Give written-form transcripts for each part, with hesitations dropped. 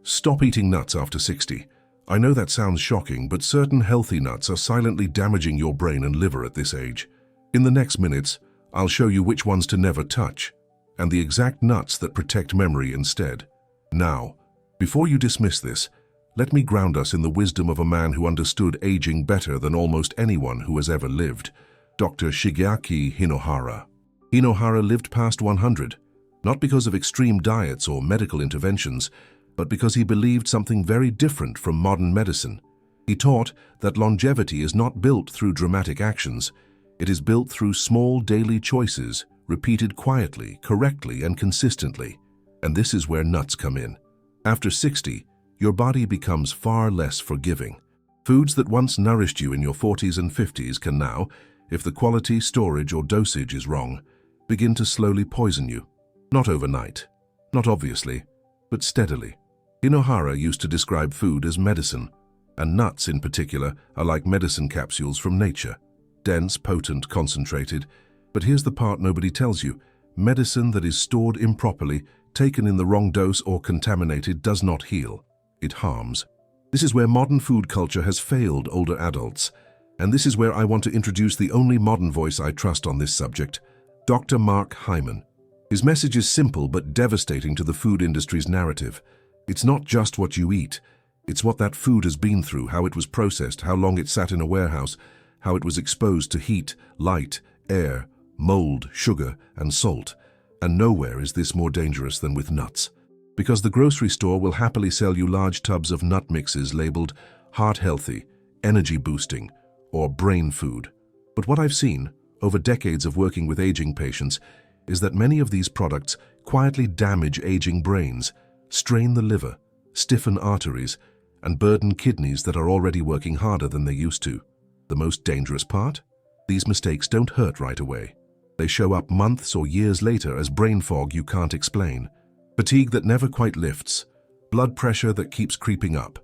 Stop eating nuts after 60. I know that sounds shocking, but certain healthy nuts are silently damaging your brain and liver at this age. In the next minutes, I'll show you which ones to never touch, and the exact nuts that protect memory instead. Now, before you dismiss this, let me ground us in the wisdom of a man who understood aging better than almost anyone who has ever lived, Dr. Shigeaki Hinohara. Hinohara lived past 100, not because of extreme diets or medical interventions, but because he believed something very different from modern medicine. He taught that longevity is not built through dramatic actions. It is built through small daily choices, repeated quietly, correctly, and consistently. And this is where nuts come in. After 60, your body becomes far less forgiving. Foods that once nourished you in your 40s and 50s can now, if the quality, storage, or dosage is wrong, begin to slowly poison you. Not overnight, not obviously, but steadily. Hinohara used to describe food as medicine, and nuts in particular are like medicine capsules from nature. Dense, potent, concentrated. But here's the part nobody tells you. Medicine that is stored improperly, taken in the wrong dose, or contaminated does not heal. It harms. This is where modern food culture has failed older adults. And this is where I want to introduce the only modern voice I trust on this subject, Dr. Mark Hyman. His message is simple but devastating to the food industry's narrative. It's not just what you eat. It's what that food has been through, how it was processed, how long it sat in a warehouse, how it was exposed to heat, light, air, mold, sugar, and salt. And nowhere is this more dangerous than with nuts. Because the grocery store will happily sell you large tubs of nut mixes labeled heart healthy, energy boosting, or brain food. But what I've seen, over decades of working with aging patients, is that many of these products quietly damage aging brains, strain the liver, stiffen arteries, and burden kidneys that are already working harder than they used to. The most dangerous part? These mistakes don't hurt right away. They show up months or years later as brain fog you can't explain, fatigue that never quite lifts, blood pressure that keeps creeping up,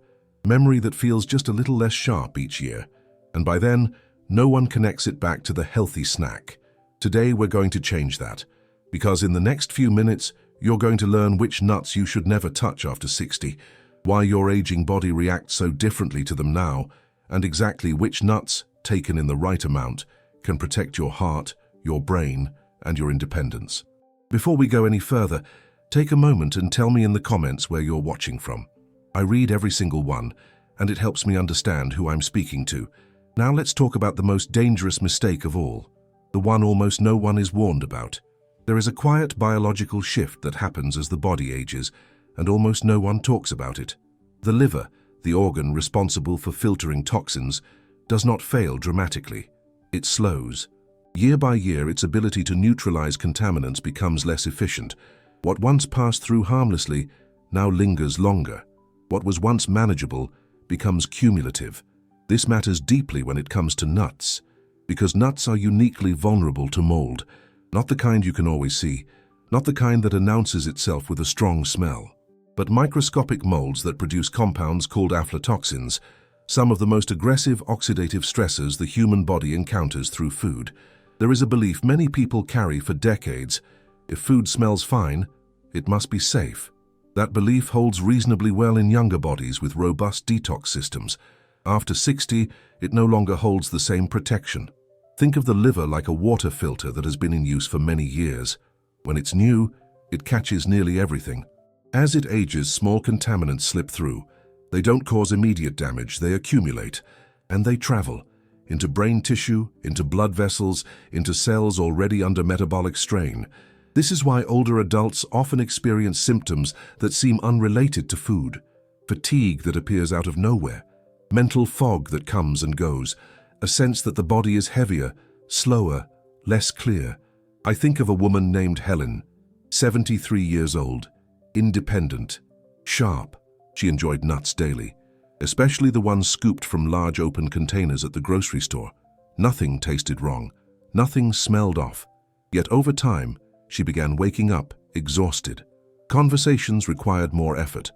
memory that feels just a little less sharp each year, and by then, no one connects it back to the healthy snack. Today we're going to change that, because in the next few minutes, you're going to learn which nuts you should never touch after 60, why your aging body reacts so differently to them now, and exactly which nuts, taken in the right amount, can protect your heart, your brain, and your independence. Before we go any further, take a moment and tell me in the comments where you're watching from. I read every single one, and it helps me understand who I'm speaking to. Now let's talk about the most dangerous mistake of all, the one almost no one is warned about. There is a quiet biological shift that happens as the body ages, and almost no one talks about it. The liver, the organ responsible for filtering toxins, does not fail dramatically. It slows. Year by year, its ability to neutralize contaminants becomes less efficient. What once passed through harmlessly now lingers longer. What was once manageable becomes cumulative. This matters deeply when it comes to nuts, because nuts are uniquely vulnerable to mold. Not the kind you can always see, not the kind that announces itself with a strong smell, but microscopic molds that produce compounds called aflatoxins, some of the most aggressive oxidative stressors the human body encounters through food. There is a belief many people carry for decades: if food smells fine, it must be safe. That belief holds reasonably well in younger bodies with robust detox systems. After 60, it no longer holds the same protection. Think of the liver like a water filter that has been in use for many years. When it's new, it catches nearly everything. As it ages, small contaminants slip through. They don't cause immediate damage, they accumulate, and they travel into brain tissue, into blood vessels, into cells already under metabolic strain. This is why older adults often experience symptoms that seem unrelated to food. Fatigue that appears out of nowhere, mental fog that comes and goes, a sense that the body is heavier, slower, less clear. I think of a woman named Helen, 73 years old, independent, sharp. She enjoyed nuts daily, especially the ones scooped from large open containers at the grocery store. Nothing tasted wrong, nothing smelled off. Yet over time, she began waking up, exhausted. Conversations required more effort.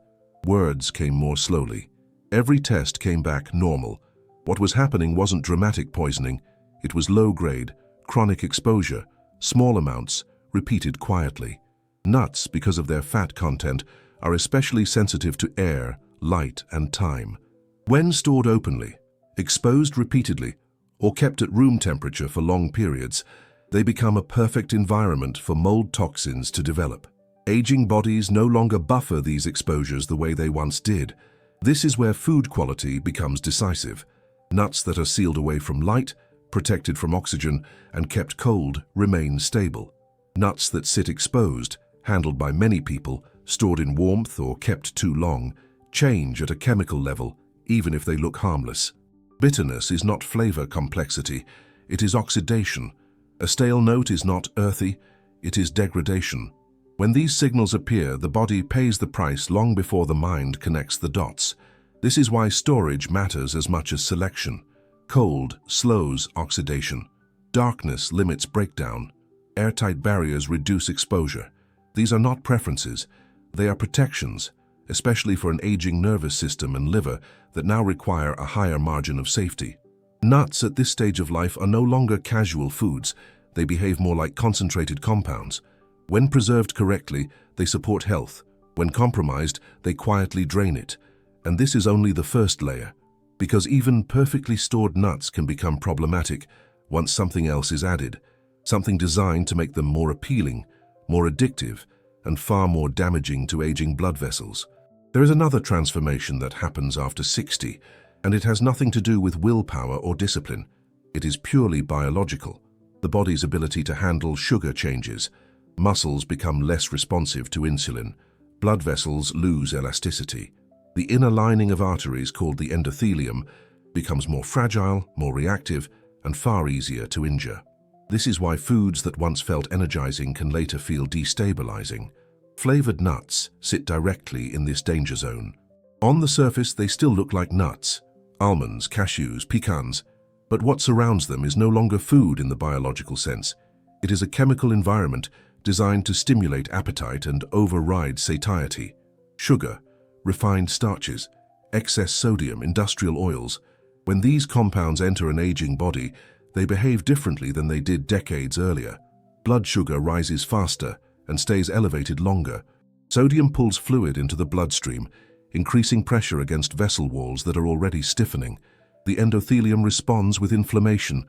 Words came more slowly. Every test came back normal. What was happening wasn't dramatic poisoning. It was low-grade, chronic exposure, small amounts, repeated quietly. Nuts, because of their fat content, are especially sensitive to air, light, and time. When stored openly, exposed repeatedly, or kept at room temperature for long periods, they become a perfect environment for mold toxins to develop. Aging bodies no longer buffer these exposures the way they once did. This is where food quality becomes decisive. Nuts that are sealed away from light, protected from oxygen, and kept cold remain stable. Nuts that sit exposed, handled by many people, stored in warmth or kept too long, change at a chemical level, even if they look harmless. Bitterness is not flavor complexity, it is oxidation. A stale note is not earthy, it is degradation. When these signals appear, the body pays the price long before the mind connects the dots. This is why storage matters as much as selection. Cold slows oxidation. Darkness limits breakdown. Airtight barriers reduce exposure. These are not preferences, they are protections, especially for an aging nervous system and liver that now require a higher margin of safety. Nuts at this stage of life are no longer casual foods, they behave more like concentrated compounds. When preserved correctly, they support health. When compromised, they quietly drain it. And this is only the first layer, because even perfectly stored nuts can become problematic once something else is added, something designed to make them more appealing, more addictive, and far more damaging to aging blood vessels. There is another transformation that happens after 60, and it has nothing to do with willpower or discipline. It is purely biological. The body's ability to handle sugar changes. Muscles become less responsive to insulin. Blood vessels lose elasticity. The inner lining of arteries, called the endothelium, becomes more fragile, more reactive, and far easier to injure. This is why foods that once felt energizing can later feel destabilizing. Flavored nuts sit directly in this danger zone. On the surface, they still look like nuts. Almonds, cashews, pecans. But what surrounds them is no longer food in the biological sense. It is a chemical environment designed to stimulate appetite and override satiety. Sugar, refined starches, excess sodium, industrial oils. When these compounds enter an aging body, they behave differently than they did decades earlier. Blood sugar rises faster and stays elevated longer. Sodium pulls fluid into the bloodstream, increasing pressure against vessel walls that are already stiffening. The endothelium responds with inflammation,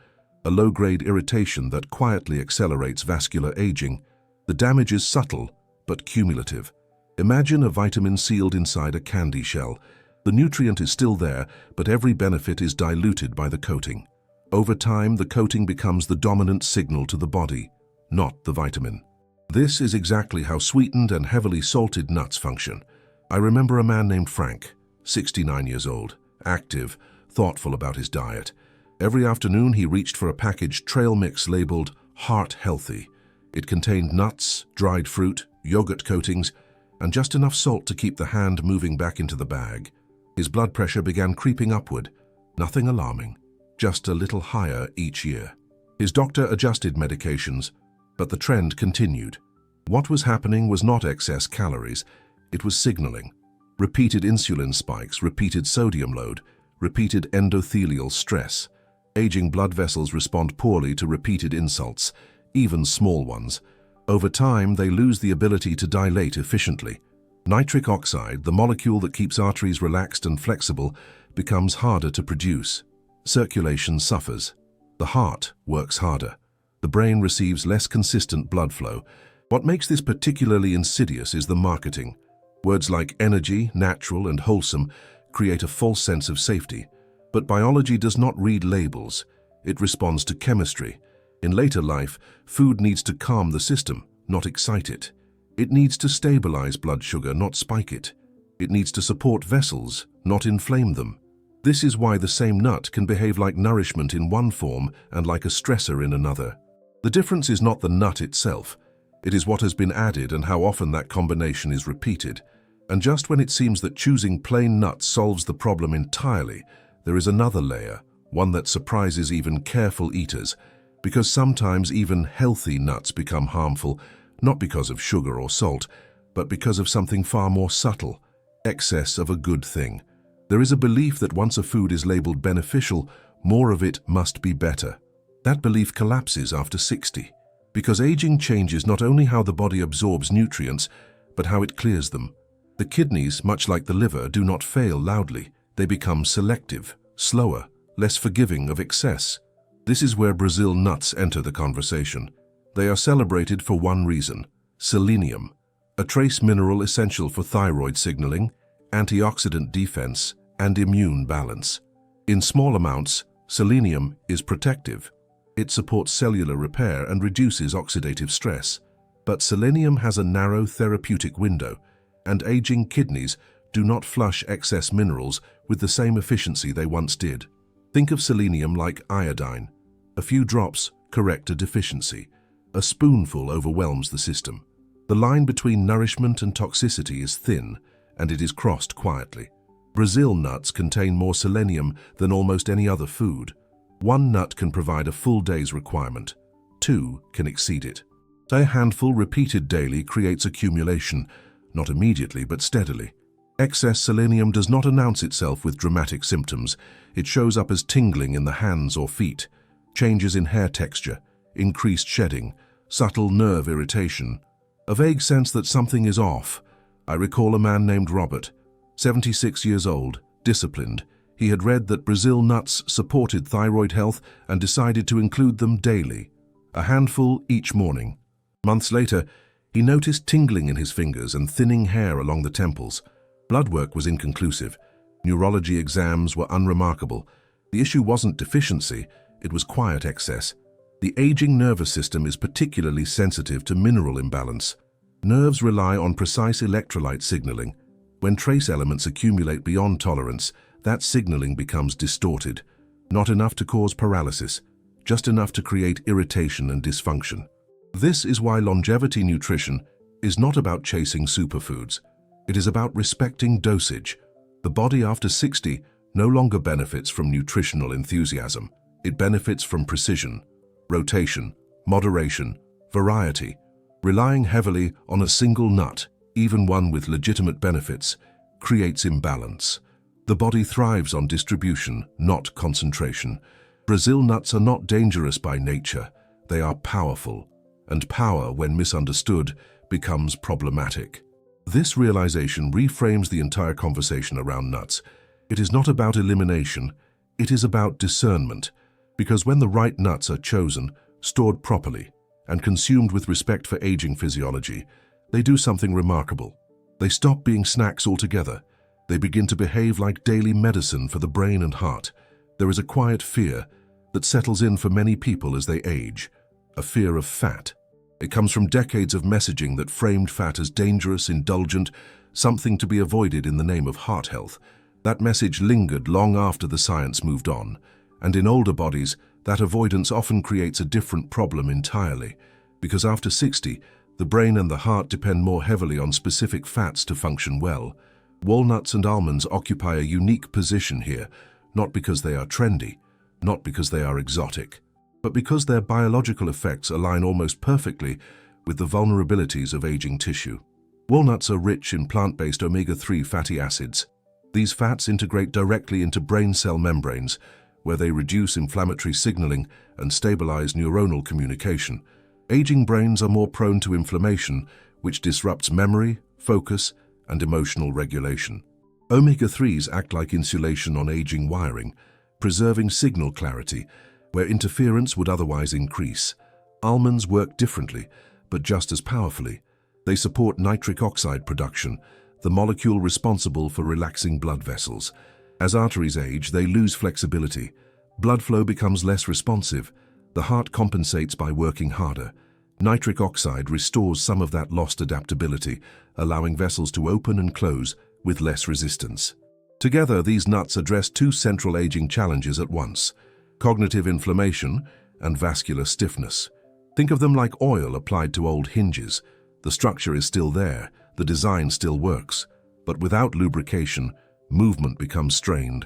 a low-grade irritation that quietly accelerates vascular aging. The damage is subtle, but cumulative. Imagine a vitamin sealed inside a candy shell. The nutrient is still there, but every benefit is diluted by the coating. Over time, the coating becomes the dominant signal to the body, not the vitamin. This is exactly how sweetened and heavily salted nuts function. I remember a man named Frank, 69 years old, active, thoughtful about his diet. Every afternoon he reached for a packaged trail mix labeled Heart Healthy. It contained nuts, dried fruit, yogurt coatings, and just enough salt to keep the hand moving back into the bag. His blood pressure began creeping upward. Nothing alarming, just a little higher each year. His doctor adjusted medications, but the trend continued. What was happening was not excess calories, it was signaling. Repeated insulin spikes, repeated sodium load, repeated endothelial stress. Aging blood vessels respond poorly to repeated insults, even small ones. Over time, they lose the ability to dilate efficiently. Nitric oxide, the molecule that keeps arteries relaxed and flexible, becomes harder to produce. Circulation suffers. The heart works harder. The brain receives less consistent blood flow. What makes this particularly insidious is the marketing. Words like energy, natural, and wholesome create a false sense of safety. But biology does not read labels. It responds to chemistry. In later life, food needs to calm the system, not excite it. It needs to stabilize blood sugar, not spike it. It needs to support vessels, not inflame them. This is why the same nut can behave like nourishment in one form and like a stressor in another. The difference is not the nut itself. It is what has been added and how often that combination is repeated. And just when it seems that choosing plain nuts solves the problem entirely, there is another layer, one that surprises even careful eaters, because sometimes even healthy nuts become harmful, not because of sugar or salt, but because of something far more subtle, excess of a good thing. There is a belief that once a food is labeled beneficial, more of it must be better. That belief collapses after 60, because aging changes not only how the body absorbs nutrients, but how it clears them. The kidneys, much like the liver, do not fail loudly. They become selective, slower, less forgiving of excess. This is where Brazil nuts enter the conversation. They are celebrated for one reason: selenium, a trace mineral essential for thyroid signaling, antioxidant defense, and immune balance. In small amounts, selenium is protective. It supports cellular repair and reduces oxidative stress. But selenium has a narrow therapeutic window, and aging kidneys do not flush excess minerals with the same efficiency they once did. Think of selenium like iodine. A few drops correct a deficiency. A spoonful overwhelms the system. The line between nourishment and toxicity is thin, and it is crossed quietly. Brazil nuts contain more selenium than almost any other food. One nut can provide a full day's requirement. Two can exceed it. A handful repeated daily creates accumulation, not immediately but steadily. Excess selenium does not announce itself with dramatic symptoms. It shows up as tingling in the hands or feet, changes in hair texture, increased shedding, subtle nerve irritation, a vague sense that something is off. I recall a man named Robert, 76 years old, disciplined. He had read that Brazil nuts supported thyroid health and decided to include them daily, a handful each morning. Months later, he noticed tingling in his fingers and thinning hair along the temples. Blood work was inconclusive. Neurology exams were unremarkable. The issue wasn't deficiency, it was quiet excess. The aging nervous system is particularly sensitive to mineral imbalance. Nerves rely on precise electrolyte signaling. When trace elements accumulate beyond tolerance, that signaling becomes distorted. Not enough to cause paralysis, just enough to create irritation and dysfunction. This is why longevity nutrition is not about chasing superfoods. It is about respecting dosage. The body after 60 no longer benefits from nutritional enthusiasm. It benefits from precision, rotation, moderation, variety. Relying heavily on a single nut, even one with legitimate benefits, creates imbalance. The body thrives on distribution, not concentration. Brazil nuts are not dangerous by nature. They are powerful, and power, when misunderstood, becomes problematic. This realization reframes the entire conversation around nuts. It is not about elimination, it is about discernment, because when the right nuts are chosen, stored properly, and consumed with respect for aging physiology, they do something remarkable. They stop being snacks altogether. They begin to behave like daily medicine for the brain and heart. There is a quiet fear that settles in for many people as they age, a fear of fat. It comes from decades of messaging that framed fat as dangerous, indulgent, something to be avoided in the name of heart health. That message lingered long after the science moved on, and in older bodies, that avoidance often creates a different problem entirely, because after 60, the brain and the heart depend more heavily on specific fats to function well. Walnuts and almonds occupy a unique position here, not because they are trendy, not because they are exotic, but because their biological effects align almost perfectly with the vulnerabilities of aging tissue. Walnuts are rich in plant-based omega-3 fatty acids. These fats integrate directly into brain cell membranes, where they reduce inflammatory signaling and stabilize neuronal communication. Aging brains are more prone to inflammation, which disrupts memory, focus, and emotional regulation. Omega-3s act like insulation on aging wiring, preserving signal clarity where interference would otherwise increase. Almonds work differently, but just as powerfully. They support nitric oxide production, the molecule responsible for relaxing blood vessels. As arteries age, they lose flexibility. Blood flow becomes less responsive. The heart compensates by working harder. Nitric oxide restores some of that lost adaptability, allowing vessels to open and close with less resistance. Together, these nuts address two central aging challenges at once: cognitive inflammation and vascular stiffness. Think of them like oil applied to old hinges. The structure is still there, the design still works, but without lubrication, movement becomes strained.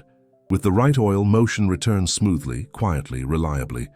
With the right oil, motion returns smoothly, quietly, reliably.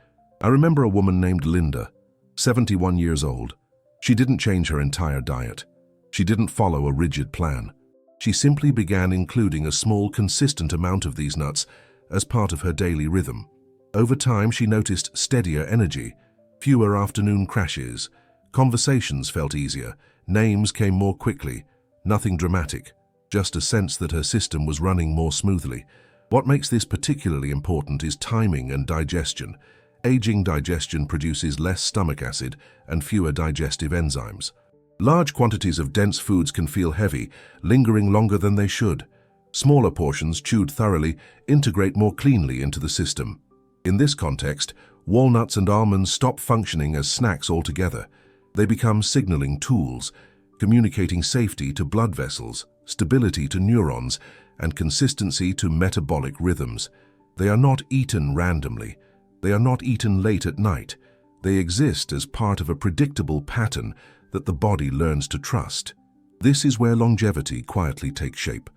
I remember a woman named Linda, 71 years old. She didn't change her entire diet. She didn't follow a rigid plan. She simply began including a small, consistent amount of these nuts as part of her daily rhythm. Over time, she noticed steadier energy, fewer afternoon crashes. Conversations felt easier, names came more quickly. Nothing dramatic, just a sense that her system was running more smoothly. What makes this particularly important is timing and digestion. Aging digestion produces less stomach acid and fewer digestive enzymes. Large quantities of dense foods can feel heavy, lingering longer than they should. Smaller portions, chewed thoroughly, integrate more cleanly into the system. In this context, walnuts and almonds stop functioning as snacks altogether. They become signaling tools, communicating safety to blood vessels, stability to neurons, and consistency to metabolic rhythms. They are not eaten randomly. They are not eaten late at night. They exist as part of a predictable pattern that the body learns to trust. This is where longevity quietly takes shape.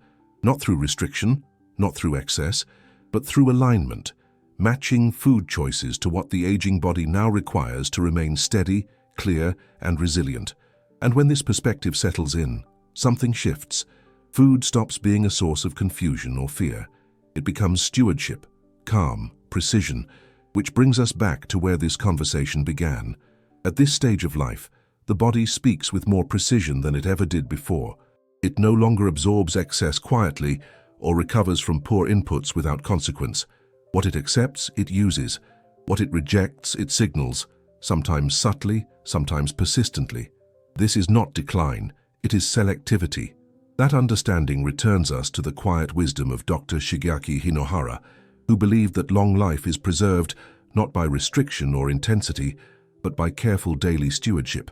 Not through restriction, not through excess, but through alignment, matching food choices to what the aging body now requires to remain steady, clear, and resilient. And when this perspective settles in, something shifts. Food stops being a source of confusion or fear. It becomes stewardship, calm, precision, which brings us back to where this conversation began. At this stage of life, the body speaks with more precision than it ever did before. It no longer absorbs excess quietly or recovers from poor inputs without consequence. What it accepts, it uses. What it rejects, it signals, sometimes subtly, sometimes persistently. This is not decline, it is selectivity. That understanding returns us to the quiet wisdom of Dr. Shigeaki Hinohara, who believed that long life is preserved not by restriction or intensity, but by careful daily stewardship.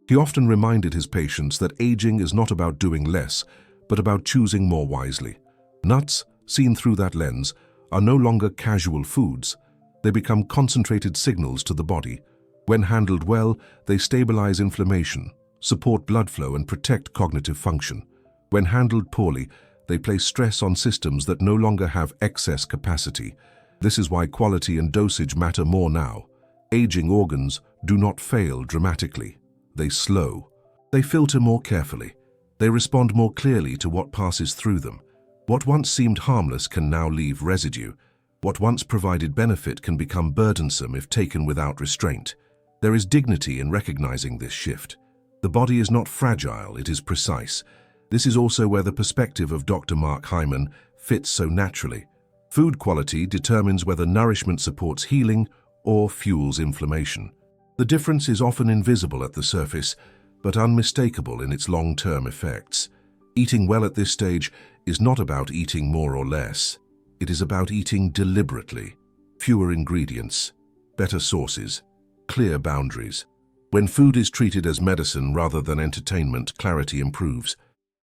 He often reminded his patients that aging is not about doing less, but about choosing more wisely. Nuts, seen through that lens, are no longer casual foods. They become concentrated signals to the body. When handled well, they stabilize inflammation, support blood flow, and protect cognitive function. When handled poorly, they place stress on systems that no longer have excess capacity. This is why quality and dosage matter more now. Aging organs do not fail dramatically. They slow. They filter more carefully. They respond more clearly to what passes through them. What once seemed harmless can now leave residue. What once provided benefit can become burdensome if taken without restraint. There is dignity in recognizing this shift. The body is not fragile, it is precise. This is also where the perspective of Dr. Mark Hyman fits so naturally. Food quality determines whether nourishment supports healing or fuels inflammation. The difference is often invisible at the surface, but unmistakable in its long-term effects. Eating well at this stage is not about eating more or less. It is about eating deliberately. Fewer ingredients, better sources, clear boundaries. When food is treated as medicine rather than entertainment, clarity improves.